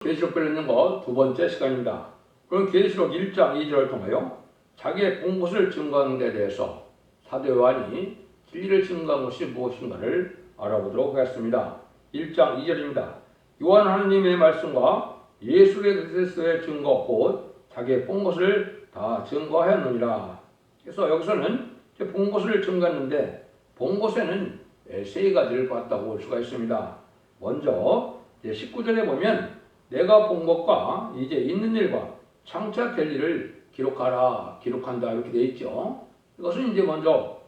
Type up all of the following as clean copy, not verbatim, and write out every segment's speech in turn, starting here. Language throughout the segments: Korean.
계시록 읽는 거 두 번째 시간입니다. 그럼 계시록 1장 2절을 통하여 자기의 본 것을 증거하는 데 대해서 사도 요한이 진리를 증거한 것이 무엇인가를 알아보도록 하겠습니다. 1장 2절입니다. 요한 하느님의 말씀과 예수 그리스도의 증거 곧 자기의 본 것을 다 증거하였느니라. 그래서 여기서는 본 것을 증거했는데 본 것에는 세 가지를 봤다고 볼 수가 있습니다. 먼저 19절에 보면 내가 본 것과 이제 있는 일과 장차 될 일을 기록한다 이렇게 되어 있죠. 이것은 이제 먼저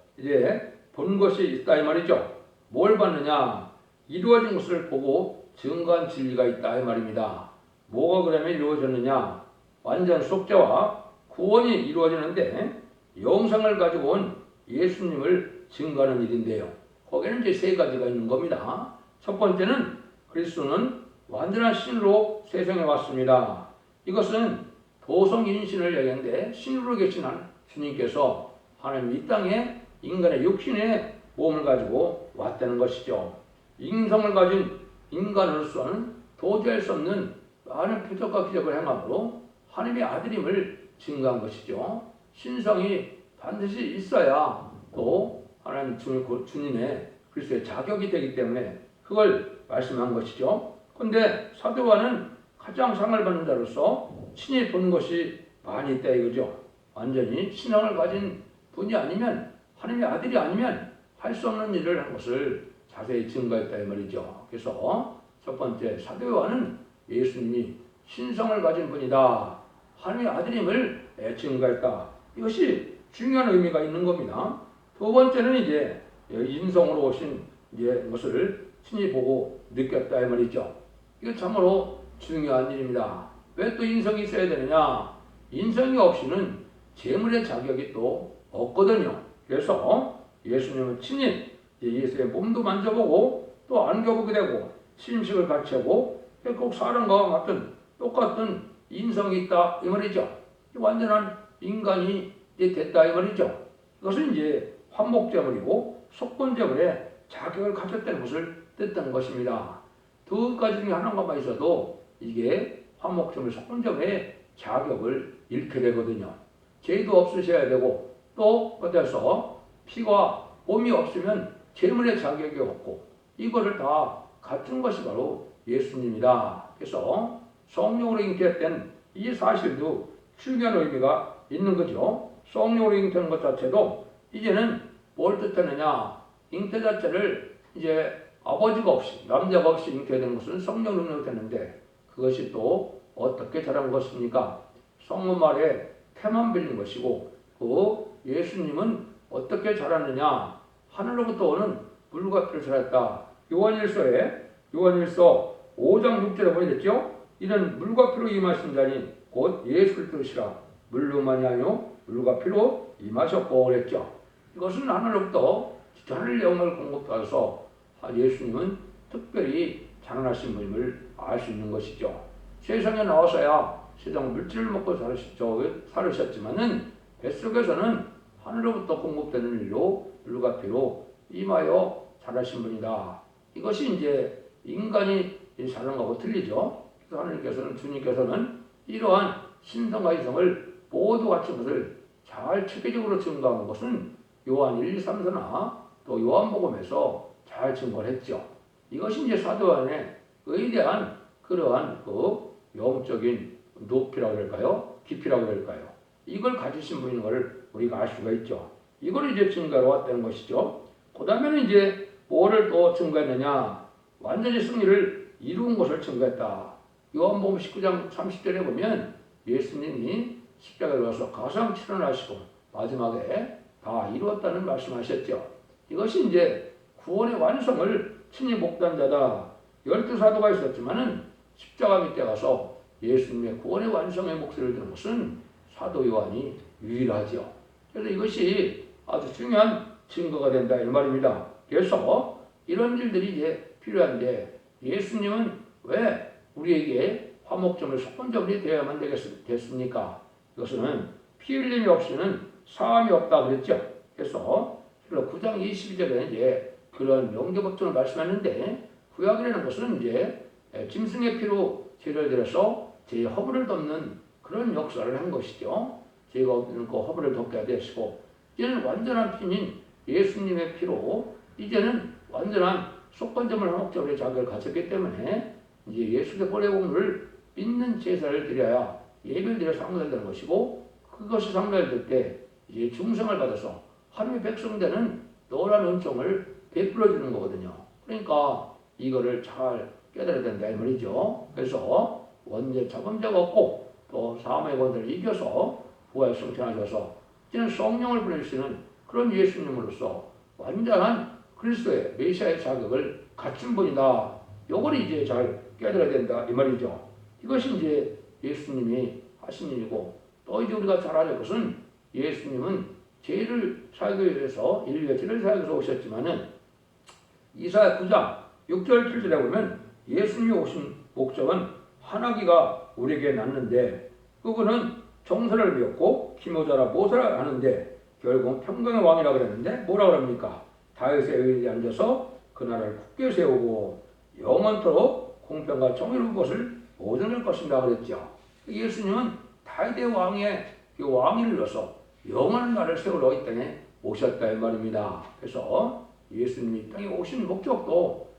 본 것이 있다 이 말이죠. 뭘 봤느냐? 이루어진 것을 보고 증거한 진리가 있다 이 말입니다. 뭐가 그러면 이루어졌느냐? 완전 속죄와 구원이 이루어지는데 영생을 가지고 온 예수님을 증거하는 일인데요. 거기에는 이제 세 가지가 있는 겁니다. 첫 번째는 그리스도는 완전한 신으로 세상에 왔습니다. 이것은 도성인신을 얘기하는데 신으로 계신 주님께서 하나님 이 땅에 인간의 육신의 몸을 가지고 왔다는 것이죠. 인성을 가진 인간으로서는 도저히 할 수 없는 많은 표적과 기적을 행함으로 하나님의 아들임을 증거한 것이죠. 신성이 반드시 있어야 또 하나님 주님의 그리스도의 자격이 되기 때문에 그걸 말씀한 것이죠. 그런데 사도 요한은 가장 상을 받는 자로서 친히 본 것이 많이 있다 이거죠. 완전히 신앙을 가진 분이 아니면 하나님의 아들이 아니면 할 수 없는 일을 한 것을 자세히 증거했다 이 말이죠. 그래서 첫 번째 사도 요한은 예수님이 신성을 가진 분이다. 하나님의 아들임을 증거했다. 이것이 중요한 의미가 있는 겁니다. 두 번째는 인성으로 오신 것을 친히 보고 느꼈다 이 말이죠. 이거 참으로 중요한 일입니다. 왜 또 인성이 있어야 되느냐? 인성이 없이는 재물의 자격이 또 없거든요. 그래서 예수님은 친히 예수의 몸도 만져보고 또 안겨보게 되고 침식을 같이 하고 꼭 사람과 같은 똑같은 인성이 있다 이 말이죠. 완전한 인간이 됐다 이 말이죠. 이것은 환목제물이고 속건제물의 자격을 가졌다는 것을 뜻하는 것입니다. 두 가지 중에 하나만 있어도 이게 화목제물, 속건제물의 자격을 잃게 되거든요. 죄도 없으셔야 되고 또 어때서 피와 몸이 없으면 제물의 자격이 없고 이거를 다 갖춘 것이 바로 예수님이다. 그래서 성령으로 잉태된 이 사실도 중요한 의미가 있는 거죠. 성령으로 잉태하는 것 자체도 이제는 뭘 뜻하느냐? 잉태 자체를 아버지가 없이 남자가 없이 잉태된 것은 성령 능력이 되는데 그것이 또 어떻게 자란 것입니까? 성모 말에 태만 빌린 것이고 그 예수님은 어떻게 자랐느냐? 하늘로부터 오는 물과 피로 자랐다. 요한일서 5장 6절에 보이겠죠? 이는 물과 피로 임하신 자니 곧 예수 그리스도시라. 물로만이 아니요 물과 피로 임하셨고 그랬죠. 이것은 하늘로부터 하늘 영을 공급받아서 예수님은 특별히 자라나신 분임을 알 수 있는 것이죠. 세상에 나와서야 세상 물질을 먹고 살으셨지만은 뱃속에서는 하늘로부터 공급되는 일로 물과 피로 임하여 자라신 분이다. 이것이 인간이 자라는 것하고 틀리죠. 그래서 하나님께서는 주님께서는 이러한 신성과 이성을 모두 갖춘 것을 잘 체계적으로 증거한 것은 요한 1, 2, 3서나 또 요한복음에서 잘 증거를 했죠. 이것이 사도 요한의 의대한 그러한 영적인 높이라고 할까요? 깊이라고 할까요? 이걸 가지신 분인 것을 우리가 알 수가 있죠. 이걸 증거하러 왔다는 것이죠. 그 다음에는 뭐를 또 증거했느냐? 완전히 승리를 이룬 것을 증거했다. 요한복음 19장 30절에 보면 예수님이 십자가에 와서 가상 출현하시고 마지막에 다 이루었다는 말씀하셨죠. 이것이 구원의 완성을 친히 목도한 자다. 12사도가 있었지만은 십자가 밑에 가서 예수님의 구원의 완성의 목소리를 들은 것은 사도 요한이 유일하죠. 그래서 이것이 아주 중요한 증거가 된다 이 말입니다. 그래서 이런 일들이 필요한데 예수님은 왜 우리에게 화목제물, 속건제물이 되어야만 되겠습니까? 이것은 피 흘림이 없이는 사함이 없다 그랬죠. 그래서 9장 22절에 그런 명제법전을 말씀하는데 구약이라는 것은 짐승의 피로 죄를 들여서 제 허물을 덮는 그런 역사를 한 것이죠. 죄가 없는 그 허물을 덮게 되시고 이제는 완전한 피인 예수님의 피로 이제는 완전한 속건점을 한목적으로 자격을 갖췄기 때문에 이제 예수의 보혈의 공로를 믿는 제사를 드려야 예배를 드려 상달되는 것이고 그것이 상달될 때 이제 중생을 받아서 하나님의 백성 되는 노란 은총을 베풀어 주는 거거든요. 그러니까 이거를 잘 깨달아야 된다 이 말이죠. 그래서 원죄 자범죄가 없고 또 사망의 권세를 이겨서 부활 승천하셔서 이제는 성령을 보내주시는 그런 예수님으로서 완전한 그리스도의 메시아의 자격을 갖춘 분이다. 요걸 이제 잘 깨달아야 된다 이 말이죠. 이것이 이제 예수님이 하신 일이고 또 이제 우리가 잘 아는 것은 예수님은 죄를 사하기 위해서 인류의 죄를 사하기 위해서 오셨지만은 이사야 9장 6절 7절에 보면 예수님이 오신 목적은 하나기가 우리에게 났는데 그분은 정사를 배웠고 기모자라 모사를 하는데 결국 평강의 왕이라고 그랬는데 뭐라고 합니까? 다윗의 의에 앉아서 그 나라를 굳게 세우고 영원토록 공평과 정의로운 것을 보존할 것입니다 그랬죠. 예수님은 다윗의 왕의 그 왕위를 이뤄서 영원한 나라를 세우러 이 땅에 오셨다 이 말입니다. 그래서 예수님이 이 땅에 오신 목적도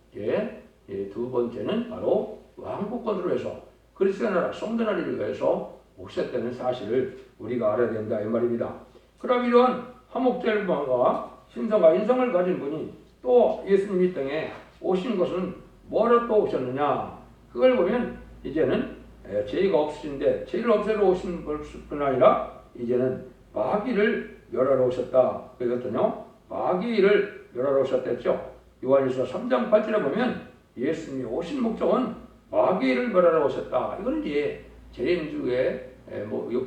두 번째는 바로 왕국권으로 해서 그리스도의 나라 성전 나라를 위해서 오셨다는 사실을 우리가 알아야 된다 이 말입니다. 그럼 이러한 화목제일과 신성과 인성을 가진 분이 또 예수님이 이 땅에 오신 것은 뭐로 또 오셨느냐? 그걸 보면 이제는 죄가 없으신데 죄를 없애러 오신 뿐 아니라 이제는 마귀를 멸하러 오셨다. 그랬더니요. 마귀를 멸하러 오셨댔죠. 요한일서 3장 8절에 보면 예수님이 오신 목적은 마귀를 멸하러 오셨다. 이건 이제 재림주의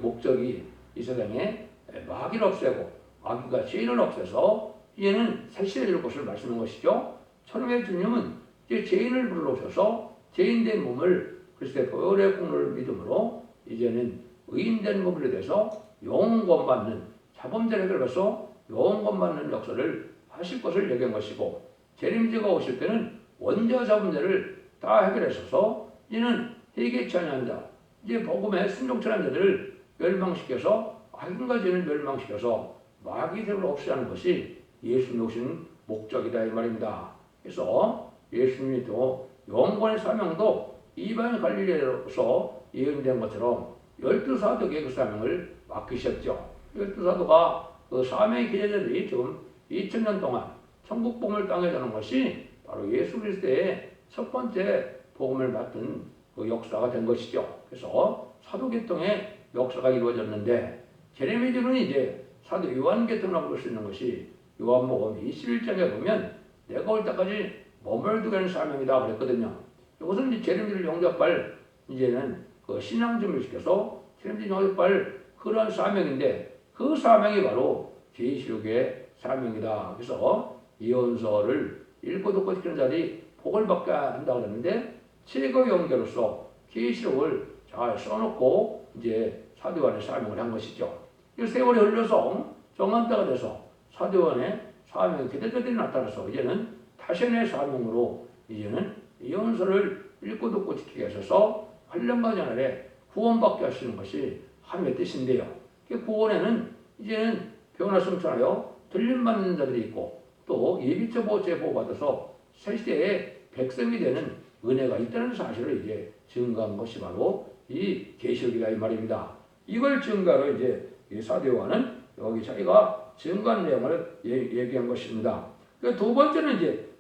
목적이 이 세상에 마귀를 없애고 마귀가 죄를 없애서 이제는 새 시대를 이룰 것을 말씀하는 것이죠. 처음에 주님은 이제 죄인을 불러오셔서 죄인된 몸을 그리스도의 보혈의 공로를 믿음으로 이제는 의인된 몸을 대해서 영원 받는 자범죄를 해결해서 영원 받는 역사를 하실 것을 얘기한 것이고 재림제가 오실 때는 원죄와 자범죄를 다 해결하셔서 이는 회개치 아니한 자 이제 복음에 순종치 않은 자들을 멸망시켜서 악인과 죄를 멸망시켜서 마귀들을 없애하는 것이 예수님이 오신 목적이다 이 말입니다. 그래서 예수님이 또 영원의 사명도 이방 갈릴리에서 예언된 것처럼 12사도에게 그 사명을 맡기셨죠. 12사도가 그 사명의 기자들이 지금 2000년 동안 천국 복음을 땅에 전한 것이 바로 예수 그리스도의 첫 번째 복음을 맡은 그 역사가 된 것이죠. 그래서 사도계통의 역사가 이루어졌는데 제레미야는 이제 사도 요한계통이라고 볼 수 있는 것이 요한복음 21장에 보면 내가 올 때까지 머물두게 하는 사명이다 그랬거든요. 이것은 이제 제레미야를 영접할 이제는 그 신앙점을 시켜서 제레미야 영접할 그런 사명인데 그 사명이 바로 계시록의 사명이다. 그래서 예언서를 읽고 듣고 지키는 자들이 복을 받게 한다고 그랬는데 최고 영계로서 계시록을 잘 써놓고 이제 사도 요한의 사명을 한 것이죠. 세월이 흘러서 정한 때가 돼서 사도 요한의 사명이 그대들이 나타나서 이제는 타신의 사명으로 이제는 예언서를 읽고 듣고 지키게 하셔서 8년간 전에 구원받게 하시는 것이 하나님의 뜻인데요. 그 구원에는 이제는 변화 승천하여 들림받는 자들이 있고 또 예비처 보호죄 보호받아서 새 시대의 백성이 되는 은혜가 있다는 사실을 이제 증거한 것이 바로 이 계시록이다 이 말입니다. 이걸 증거로 이제 사도 요한은 여기 자기가 증거한 내용을 얘기한 것입니다. 그 두 번째는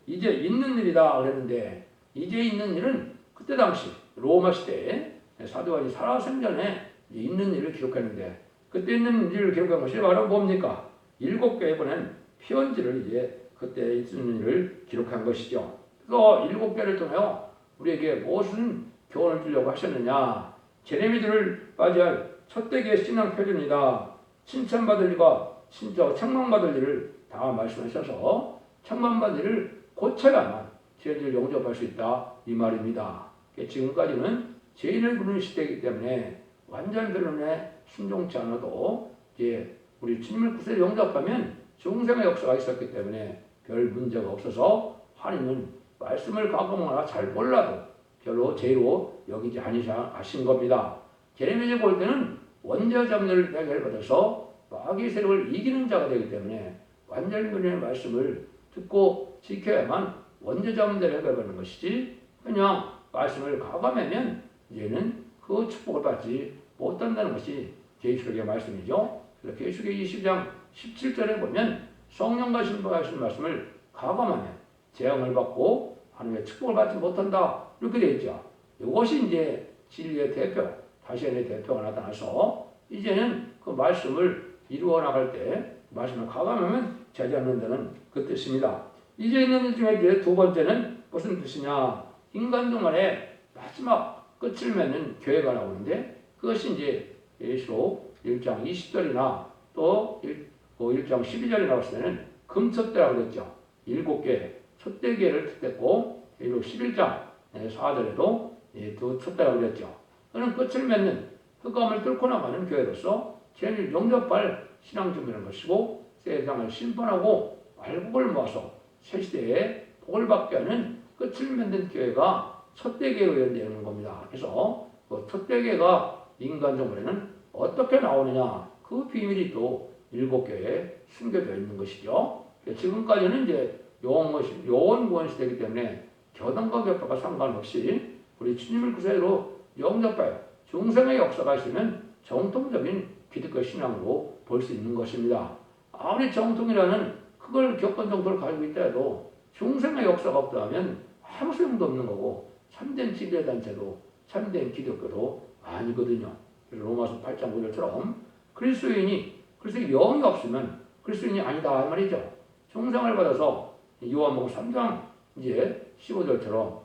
이제 있는 일이다 그랬는데 이제 있는 일은 그때 당시 로마 시대에 사도 요한이 살아생전에 있는 일을 기록했는데 그때 있는 일을 기록한 것이 바로 뭡니까? 7개에 보낸 편지를 이제 그때 있는 일을 기록한 것이죠. 그래서 7개를 통하여 우리에게 무슨 교훈을 주려고 하셨느냐? 제레미야를 맞이할 첫대기의 신앙 표준이다. 칭찬받을 일과 책망받을 일을 다 말씀하셔서 책망받을 일을 고쳐야만 죄인을 용접할 수 있다 이 말입니다. 지금까지는 죄인을 부르는 시대이기 때문에 완전 변론에 순종치 않아도 이제 우리 주님을 구세를 용접하면 중생의 역사가 있었기 때문에 별 문제가 없어서 하나님은 말씀을 가끔하나 잘 몰라도 별로 죄로 여기지 아니하신 겁니다. 제레미야가 볼 때는 원죄 잡념을 해결받아서 마귀의 세력을 이기는 자가 되기 때문에 완전변의 말씀을 듣고 지켜야만 원죄 잡념을 해결받는 것이지, 그냥 말씀을 가감하면 이제는 그 축복을 받지 못한다는 것이 계시록의 말씀이죠. 그래서 계시록 20장 17절에 보면 성령과 신부하신 말씀을 가감하면 재앙을 받고 하나님의 축복을 받지 못한다, 이렇게 되어 있죠. 이것이 이제 진리의 대표, 다시안의 대표가 나타나서 이제는 그 말씀을 이루어 나갈 때 말씀을 가감하면 되지 않는다는 그 뜻입니다. 이제 있는 일 중에 이제 두 번째는 무슨 뜻이냐? 인간 동안에 마지막 끝을 맺는 교회가 나오는데, 그것이 이제 계시록 1장 20절이나 또 1장 12절에 나왔을 때는 금촛대라고 그랬죠. 7개 촛대교회를 뜻했고, 계시록 11장 4절에도 두 촛대라고 그랬죠. 그는 끝을 맺는 흑암을 뚫고 나가는 교회로서 죄를 용접할 신앙 준비하는 것이고, 세상을 심판하고 말복을 모아서 새 시대에 복을 받게 하는 끝을 맺는 교회가 촛대교회로 연대하는 겁니다. 그래서 그 촛대교회가 인간 정권에는 어떻게 나오느냐, 그 비밀이 또 7교회에 숨겨져 있는 것이죠. 지금까지는 이제 요원 시대이기 때문에 교단과 교파가 상관없이 우리 주님을 구세로 영접하여 중생의 역사가 있으면 정통적인 기독교 신앙으로 볼 수 있는 것입니다. 아무리 정통이라는 그걸 겪은 정도를 가지고 있다 해도 중생의 역사가 없다면 아무 소용도 없는 거고, 참된 지배단체도 참된 기독교도 아니거든요. 그래서 로마서 8장 9절처럼 그리스도인이 영이 없으면 그리스도인이 아니다 이 말이죠. 중생을 받아서 요한복음 3장 이제 15절처럼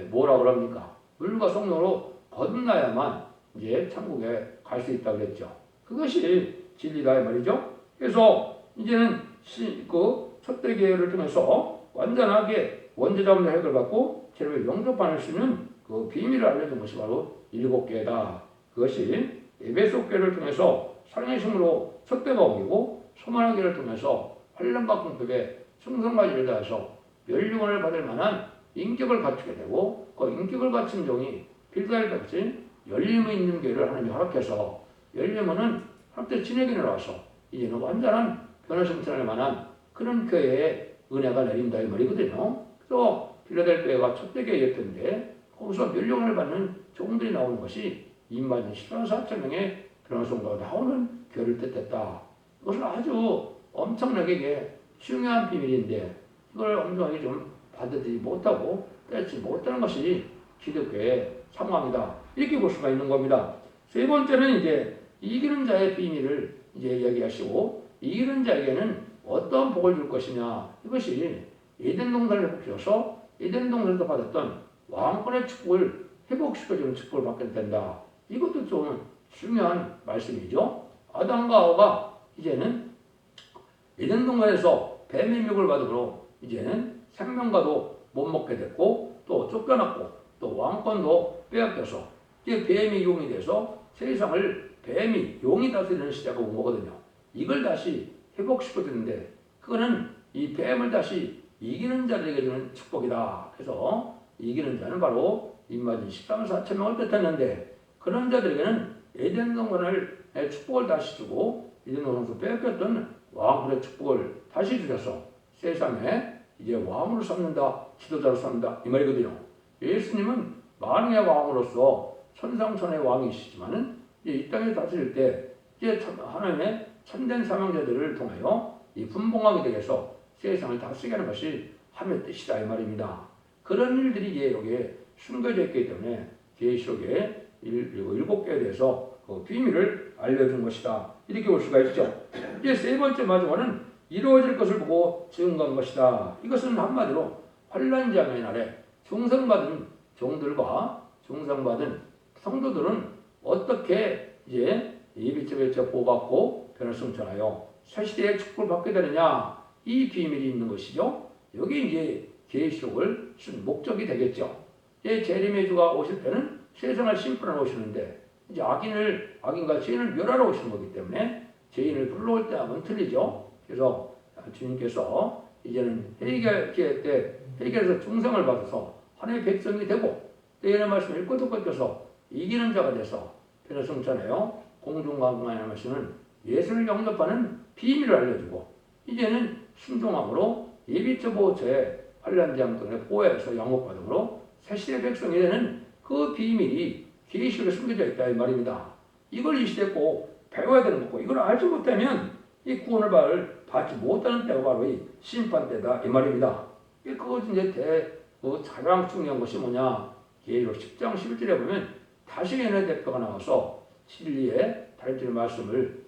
뭐라 그럽니까? 물과 성령으로 거듭나야만 이제 천국에 갈 수 있다고 그랬죠. 그것이 진리다 이 말이죠. 그래서 이제는 그 촛대교회를 통해서 완전하게 원죄자문의 해결받고 죄를 영접할 수 있는 그 비밀을 알려준 것이 바로 7교회다. 그것이 에베소 교회를 통해서 사랑의 힘으로 촛대가 옮기고, 소만하기를 통해서 환란과 공격에 충성까지를 다해서 멸류관을 받을 만한 인격을 갖추게 되고, 그 인격을 갖춘 종이 필살같이 열림이 있는 교회를 하나님이 허락해서, 열림은 하나님께 진에게 나와서 이제는 완전한 변화 성찰할 만한 그런 교회에 은혜가 내린다 이 말이거든요. 그래서 필라델피아가 촛대교회였던데 거기서 멸류관을 받는 종들이 나오는 것이 24,000명의 변화 성도가 나오는 교회를 뜻했다. 이것은 아주 엄청나게 중요한 비밀인데, 이걸 엄청나게 좀 받아들이지 못하고 떼지 못하는 것이 기독교의 상황이다, 이렇게 볼 수가 있는 겁니다. 세 번째는 이제 이기는 자의 비밀을 이제 얘기하시고, 이기는 자에게는 어떤 복을 줄 것이냐, 이것이 에덴 동산을 회복시켜서 에덴 동산에서 받았던 왕권의 축복을 회복시켜주는 축복을 받게 된다. 이것도 좀 중요한 말씀이죠. 아담과 하와가 이제는 에덴 동산에서 뱀의 유혹을 받으므로 이제는 생명과도 못 먹게 됐고, 또 쫓겨났고, 또 왕권도 빼앗겨서 이제 뱀이 용이 돼서 세상을 뱀이 용이 다스리는 시대가 온 거거든요. 이걸 다시 회복시켜주는데, 그거는 이 뱀을 다시 이기는 자들에게 주는 축복이다. 그래서 이기는 자는 바로 인마진 14,000명을 뜻했는데, 그런 자들에게는 에덴 동산을 축복을 다시 주고, 에덴 동산에서 빼앗겼던 왕권의 축복을 다시 주셔서 세상에 이제 왕으로 삼는다, 지도자로 삼는다 이 말이거든요. 예수님은 만왕의 왕으로서 천상천의 왕이시지만은 이 땅에 다스릴 때 이제 하나님의 참된 사명자들을 통하여 이 분봉하게 되어서 세상을 다스리게 하는 것이 하나님의 뜻이다 이 말입니다. 그런 일들이 이제 여기에 숨겨져 있기 때문에 계시록의 7개에 대해서 그 비밀을 알려준 것이다, 이렇게 볼 수가 있죠. 이제 세 번째 마지막은 이루어질 것을 보고 증거한 것이다. 이것은 한마디로 환난장의 날에 중생받은 종들과 중생받은 성도들은 어떻게 이제 예비처 보호받고 변화를 성천하여 새 시대의 축복을 받게 되느냐, 이 비밀이 있는 것이죠. 여기 이제 계시록을 쓴 목적이 되겠죠. 이제 재림의 주가 오실 때는 세상을 심판하러 오시는데, 이제 악인과 죄인을 멸하러 오시는 거기 때문에 죄인을 불러올 때 하면 틀리죠. 그래서 주님께서 이제는 회개할 때 회개해서 중생을 받아서 하나님의 백성이 되고, 예언의 말씀을 읽고 듣고 껴서 이기는 자가 돼서 변화성찬하여 공중강강의 말씀은 예수를 영접하는 비밀을 알려주고 이제는 순종함으로 예비처 보호처에 환란제함 등의 보호에서 양육받음으로 새시대 백성이 되는 그 비밀이 계시록에 숨겨져 있다 이 말입니다. 이걸 이 시대에 꼭 배워야 되는 거고 이걸 알지 못하면 이 구원을 받지 못하는 때가 바로 이 심판 때다 이 말입니다. 그것이 이제 가장 중요한 것이 뭐냐? 계시록 10장 11절에 보면 다시의 대표가 나와서 진리의 다른 말씀을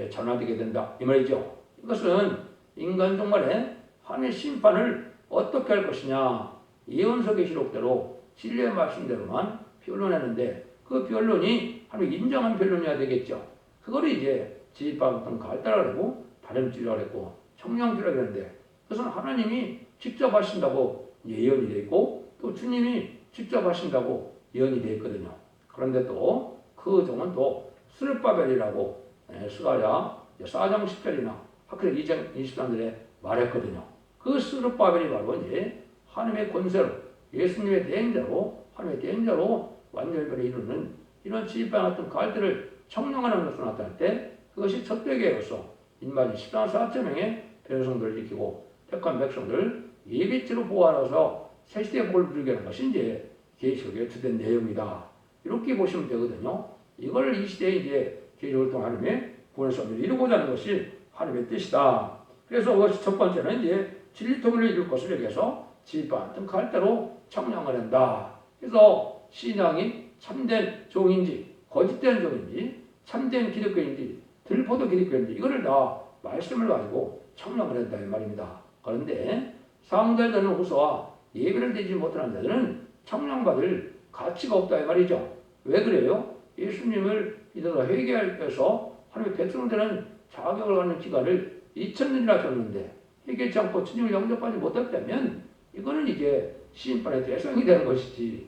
전하게 된다 이 말이죠. 이것은 인간 종말에 하나님의 심판을 어떻게 할 것이냐 예언서 계시록대로 진리의 말씀대로만 변론했는데 그 변론이 하나님 인정한 변론이어야 되겠죠. 그거를 이제 지지파부터 갈대라고 하고 다림질이라고 했고 청량질이라고 했는데 그것은 하나님이 직접 하신다고 예언이 되어 있고 또 주님이 직접 하신다고 예언이 되어 있거든요. 그런데 또 그 종은 또 스룹바벨이라고 스가랴 4장 10절이나 학교 2장 23절에 말했거든요. 그 스룹바벨이 바로 이제 하나님의 권세로 예수님의 대행자로 하나님의 대행자로 완전별을 이루는 이런 지휘반 같은 갈대를 청량하는 것으로 나타날 때 그것이 첫대계로서 인마진 14만 4천 명의 백성들을 지키고 택한 백성들 예비죄로 보호하라서 새시대의 복을 누리게 하는 것이 이제 계시록의 주된 내용이다. 이렇게 보시면 되거든요. 이걸 이 시대에 이제 계시록을 통해 하나님의 구원의 섭리를 이루고자 하는 것이 하나님의 뜻이다. 그래서 그것이 첫 번째는 이제 진리 통일을 이룰 것을 위해서 지휘반 등 갈대로 청량을 한다. 그래서 신앙이 참된 종인지 거짓된 종인지 참된 기독교인지 들포도 기독교인지 이거를 다 말씀을 가지고 청량을 한다 이 말입니다. 그런데 상달되는 후서와 예배를 드리지 못하는 자들은 청량받을 가치가 없다 이 말이죠. 왜 그래요? 예수님을 믿어서 회개할 때서 하나님의 백성들은 자격을 갖는 기간을 2000년이나 줬는데 회개치 않고 주님을 영접하지 못했다면 이거는 이제 심판의 대상이 되는 것이지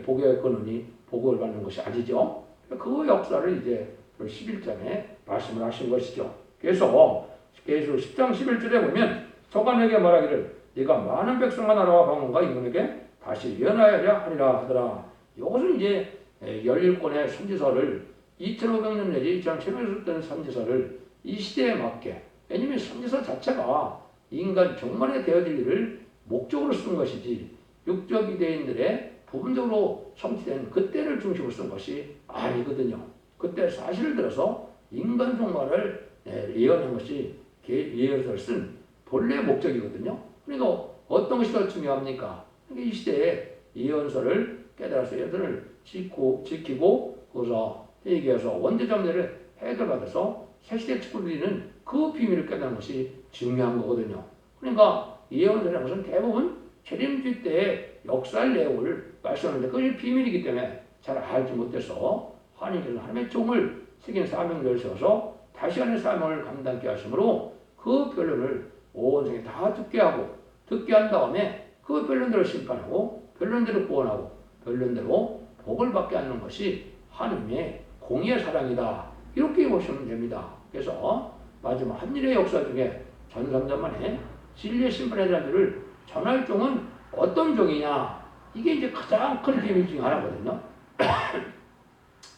복의 근원이 복을 받는 것이 아니죠. 그 역사를 이제 11장에 말씀을 하신 것이죠. 그래서 계시록 10장 11절에 보면 서간에게 말하기를 네가 많은 백성과 나라와 방언과 임금에게 다시 예언하여야 하리라 하더라. 이것은 이제 17권의 선지서를 2500년 내지 2700년 썼던 선지서를 이 시대에 맞게 왜냐하면 선지서 자체가 인간 종말에 되어질 일을 목적으로 쓴 것이지 육적 유대인들의 부분적으로 성취된 그때를 중심으로 쓴 것이 아니거든요. 그때 사실을 들어서 인간 종말을 예언한 것이 예언서를 쓴 본래 목적이거든요. 그러니까 어떤 것이 더 중요합니까? 그러니까 이 시대에 예언서를 깨달아서 예언서를 지키고 거기서 회개해서 원죄점들을 해결받아서 새시대 축복을 누리는 그 비밀을 깨닫는 것이 중요한 거거든요. 그러니까 예언서라는 것은 대부분 재림주 때의 역사의 내용을 말씀하는데 그것이 비밀이기 때문에 잘 알지 못해서 하나님께서 하나님의 종을 새긴 사명을 세워서 다시 하나님의 사명을 감당케 하심으로 그 변론을 온 세계 다 듣게 한 다음에 그 변론대로 심판하고 변론대로 구원하고 변론대로 복을 받게 하는 것이 하나님의 공의의 사랑이다. 이렇게 보시면 됩니다. 그래서 마지막 한일의 역사 중에 전삼전만에 진리의 심판에 대한 일을 전할 종은 어떤 종이냐? 이게 이제 가장 큰 비밀 중에 하나거든요.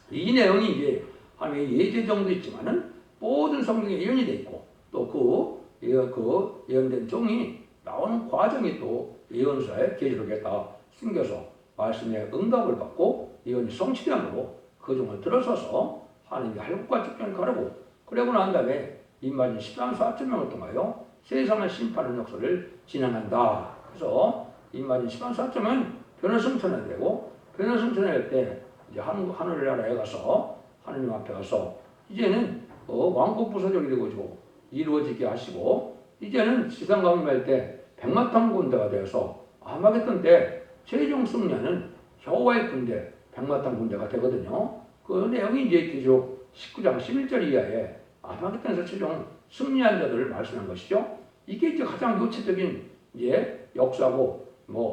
이 내용이 이제 하나님의 예제정도 있지만은 모든 성경에 예언이 되어 있고 또 그 예언된 종이 나오는 과정이 또 예언서에 계시록에 다 숨겨서 말씀의 응답을 받고 예언이 성취되므로 그 종을 들어서서 하나님이 할국과 직전을 가르고 그러고 난 다음에 인마진 14만 4천 명을 통하여 세상을 심판하는 역사를 진행한다. 그래서 인마진 10만 4천은 변화성천에 되고 변화성천에 할 때 이제 하늘나라에 가서 하느님 앞에 가서 이제는 왕국 부서적이 되고 이루어지게 하시고 이제는 지상 강림할 때 백마탄 군대가 되어서 아마겟돈 때 최종 승리하는 여호와의 군대 백마탄 군대가 되거든요. 그 내용이 이제 계시록 19장 11절 이하에 아마겟돈에서 최종 승리한 자들을 말씀한 것이죠. 이게 이제 가장 구체적인 이제 역사고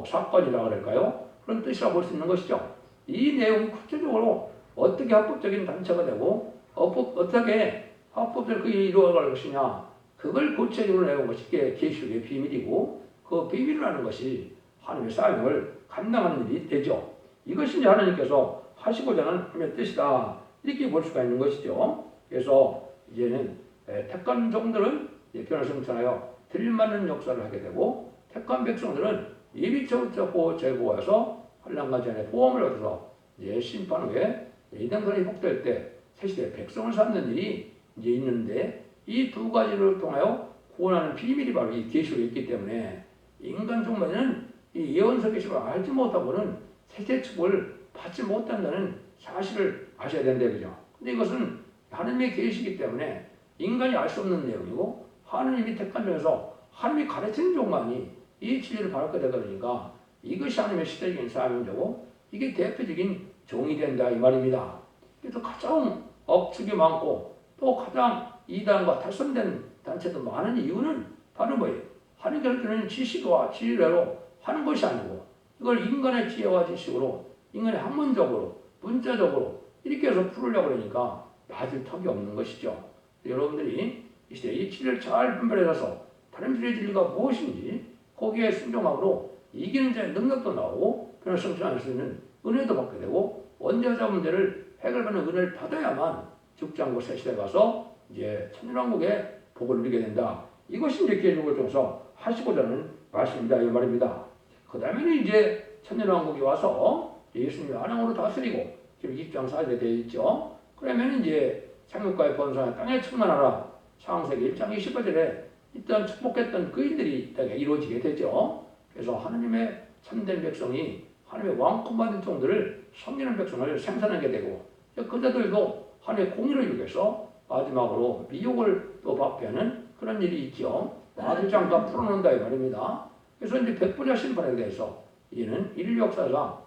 사건이라고 할까요? 그런 뜻이라고 볼 수 있는 것이죠. 이 내용이 구체적으로 어떻게 합법적인 단체가 되고 어떻게 합법적으로 그게 이루어갈 것이냐 그걸 구체적으로 내는 것이 계시록의 비밀이고 그 비밀이라는 것이 하나님의 사명을 감당하는 일이 되죠. 이것이 이제 하나님께서 하시고자 하는 하나님의 뜻이다. 이렇게 볼 수가 있는 것이죠. 그래서 이제는 택한 종들은 변을 성천하여 들릴만한 역사를 하게 되고, 택한 백성들은 예비처부터 제보해서 환난과 전에 보험을 얻어서 이제 심판 후에 이단권이 회복될 때 새시대 백성을 삼는 일이 이제 있는데, 이 두 가지를 통하여 구원하는 비밀이 바로 이 계시록에 있기 때문에 인간 종말에는 이 예언서 계시록을 알지 못하고는 세세 축복을 받지 못한다는 사실을 아셔야 된다, 그죠? 근데 이것은 하느님의 계시이기 때문에 인간이 알 수 없는 내용이고, 하느님이 택한 중에서 하느님이 가르치는 종만이 이 진리를 받게 되다 보니까 이것이 하느님의 시대적인 사명이고, 이게 대표적인 종이 된다 이 말입니다. 그래서 가장 억측이 많고 또 가장 이단과 탈선된 단체도 많은 이유는 바로 뭐예요? 하느님께서 주는 지식과 지혜로 하는 것이 아니고, 이걸 인간의 지혜와 지식으로, 인간의 학문적으로, 문자적으로 이렇게 해서 풀으려고 그러니까 맞을 턱이 없는 것이죠. 여러분들이 이 시대에 이 진리를 잘 분별해서 다른 진리의 진리가 무엇인지 거기에 순종함으로 이기는 자의 능력도 나오고, 그런 성취할 수 있는 은혜도 받게 되고, 원죄자 문제를 해결하는 은혜를 받아야만 죽지 않고 새 시대에 가서 이제 천년왕국의 복을 누리게 된다. 이것이 이제 계획을 통해서 하시고자 하는 말씀이다 이 말입니다. 그 다음에는 이제 천년왕국이 와서 예수님이 안왕으로 다스리고 지금 2장 4절에 되어 있죠. 그러면 이제 생육과의 번성에 땅에 충만하라. 창세기 1장 28절에 일단 축복했던 그 일들이 이루어지게 되죠. 그래서 하느님의 참된 백성이 하나님의 왕권받은 종들을 섬기는 백성을 생산하게 되고, 그자들도 하나님의 공의를 위해서 마지막으로 미혹을 또 받게 하는 그런 일이 있죠. 아들장 다 풀어놓는다 이 말입니다. 그래서 이제 백보자 심판에 대해서 이제는 인류 역사상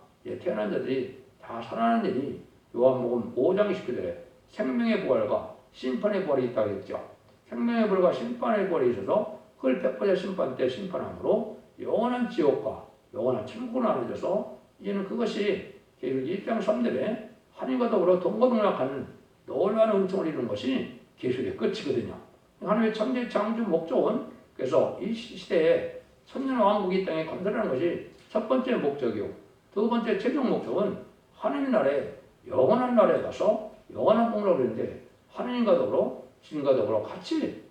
태어난 자들이 다 살아나는 일이 요한복음 5장 19절에 생명의 부활과 심판의 부활이 있다고 했죠. 생명의 부활과 심판의 부활이 있어서 그걸 백보자 심판 때 심판함으로 영원한 지옥과 영원한 천국으로 나눠져서, 이제는 그것이 계시록 1장 3절에 하나님과 더불어 동거동락하는 놀라운 은총을 이루는 것이 계시록의 끝이거든요. 하나님의 천지 창조 목적은, 그래서 이 시대에 천년왕국이 땅에 건설하는 것이 첫 번째 목적이고, 두 번째 최종 목적은 하나님 나라에, 영원한 나라에 가서 영원한 복락을 했는데 하나님과 더불어 주님과 더불어 같이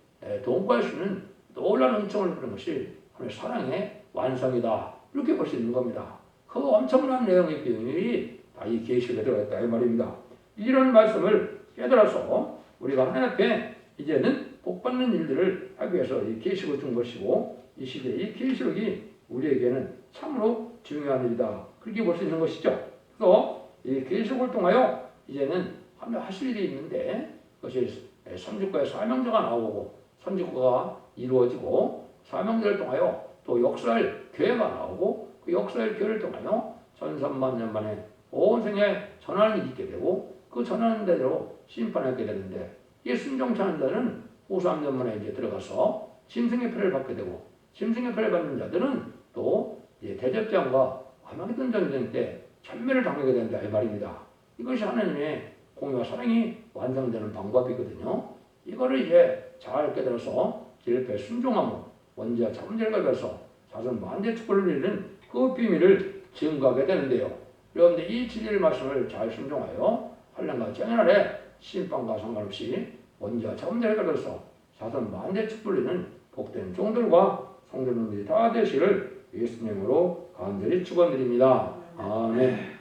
동거할 수 있는 놀라운 은총을 이루는 것이 하나님의 사랑의 완성이다. 이렇게 볼 수 있는 겁니다. 그 엄청난 내용의 비밀이 다 이 계시록에 들어있다 이 말입니다. 이런 말씀을 깨달아서 우리가 하나님 앞에 이제는 복받는 일들을 하기 위해서 이 계시록을 준 것이고, 이 시대에 이 계시록이 우리에게는 참으로 중요한 일이다. 그렇게 볼 수 있는 것이죠. 그래서 이 계시록을 통하여 이제는 하실 일이 있는데, 그것이 선지과의 사명자가 나오고 선지과가 이루어지고, 사명자를 통하여 또 역사할 교회가 나오고, 그 역사할 교회를 통하여 1300년 만에 온 세상에 전하는 일이 있게 되고, 그 전하는 대로 심판하게 되는데, 이 순종하는 자는 후 3년 만에 이제 들어가서 짐승의 표를 받게 되고, 짐승의 표를 받는 자들은 또 대접장과 아마겟돈 전쟁 때 천멸을 당하게 된다 이 말입니다. 이것이 하나님의 공의와 사랑이 완성되는 방법이거든요. 이거를 이제 잘 깨달아서 질패 순종함으로 원죄와 자문제를 가서 자손 만대 축복을 누리는 그 비밀을 증거하게 되는데요. 여러분들 이 진리의 말씀을 잘 순종하여 환난과 장애날에 심판과 상관없이 원죄와 자문제를 가서 자손 만대 축복을 누리는 복된 종들과 성도님들이 다 되시를 예수님으로 간절히 축원드립니다. 아멘.